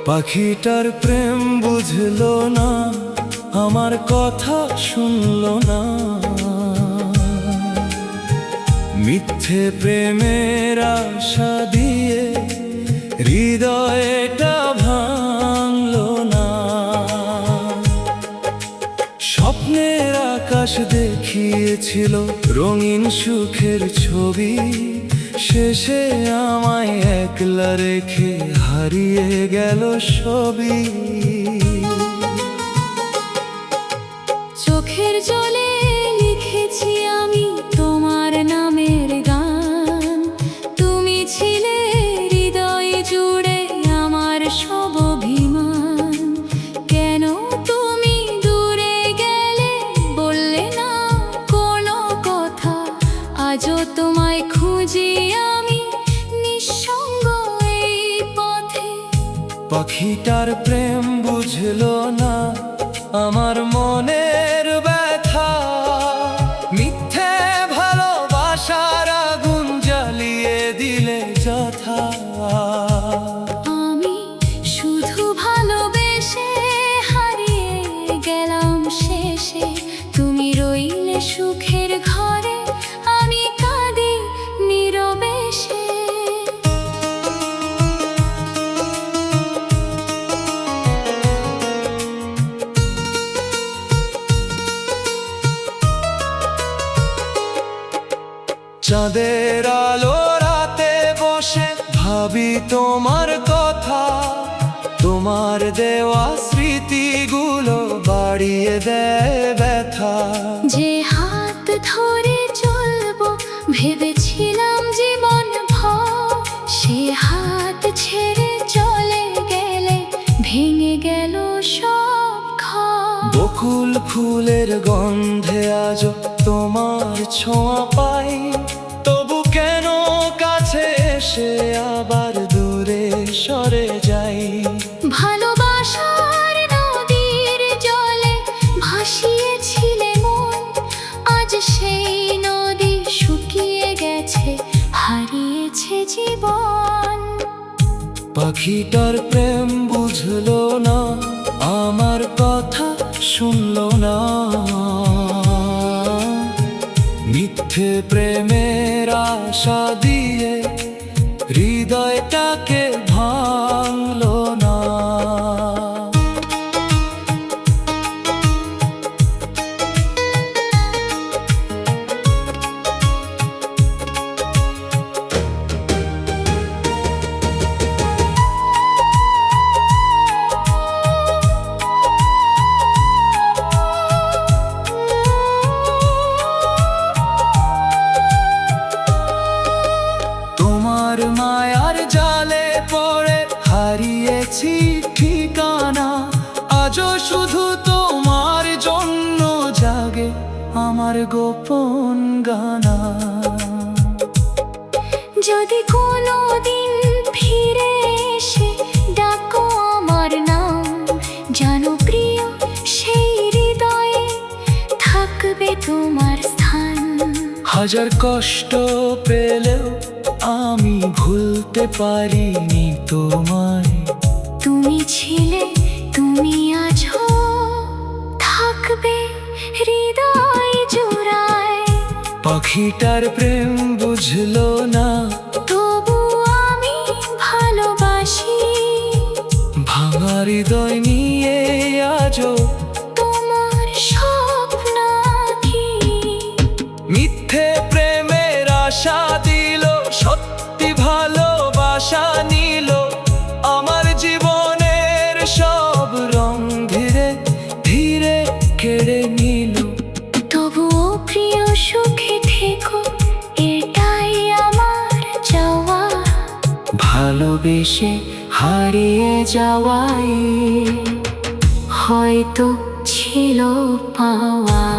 পাখিটার প্রেম বুঝলো না, আমার কথা শুনলো না। মিথ্যে প্রেমের আশা দিয়ে হৃদয়টা ভাঙলো না। স্বপ্নের আকাশ দেখিয়েছিল রঙিন সুখের ছবি, শেষে আমায় একলা রেখে হারিয়ে গেল সবই। চোখের জলে লিখেছি আমি তোমার নামের গান, তুমি ছিলে হৃদয় জুড়ে আমার সব অভিমান। কেন তুমি দূরে গেলে, বললে না কোনো কথা, আজও তোমায় খুঁজি আমি নিঃসঙ্গ এই পথে। পাখিটার প্রেম বুঝলো না আমার মনের ব্যথা, মিথ্যে ভালোবাসার আগুন জ্বালিয়ে দিলে যথা। আমি শুধু ভালোবেসে হারিয়ে গেলাম শেষে, তুমি রইলে সুখের ঘরে, আমি কাঁদি নীরবে। চাঁদের আলো রাতে বসে ভাবি তোমার কথা, তোমার দেওয়া স্মৃতিগুলো বাড়িয়ে দেয় ব্যথা। যে হাত ধরে চলবো ভেবেছিলাম জীবন ভর, সে হাত ছেড়ে চলে গেলে ভেঙে গেল সব ঘর। বকুল ফুলের গন্ধে আজও তোমার ছোঁয়া পাই, তবু কেন কাছে এসে আবার দূরে সরে যাই। ভালোবাসার নদীর জলে ভাসিয়েছিলে মন, আজ সেই নদী শুকিয়ে গেছে, হারিয়েছে জীবন। পাখিটার প্রেম বুঝলো না, আমার কথা শুনলো না। মিথ্যে প্রেমের আশা দিয়ে হৃদয়টাকে ভাঙলো না। তোমার মায়ার জালে পড়ে হারিয়েছি ঠিকানা, আজও শুধু তোমার জন্য জাগে আমার গোপন গানা। যদি কোনো দিন ফিরে এসে ডাকো আমার নাম, জানো প্রিয় সেই হৃদয়ে থাকবে তোমার স্থান। হাজার কষ্ট পেলেও আমি ভুলতে পারিনি তোমায়, তুমি ছিলে, তুমি আজও থাকবে হৃদয় জোড়ায়। পাখিটার প্রেম বুঝলো না, তবু আমি ভালোবাসি। ভাঙা হৃদয় নিয়ে আজও তোমার স্বপ্ন কি মিথ্যে প্রেমের আশা দিল, সত্যি ভালোবাসা নিল, আমার জীবনের সব রং ধীরে ধীরে কেড়ে নিল। তবুও প্রিয় সুখে থেকো, এটাই আমার চাওয়া। ভালোবেসে হারিয়ে যাওয়ায় হয়তো ছিল পাওয়া।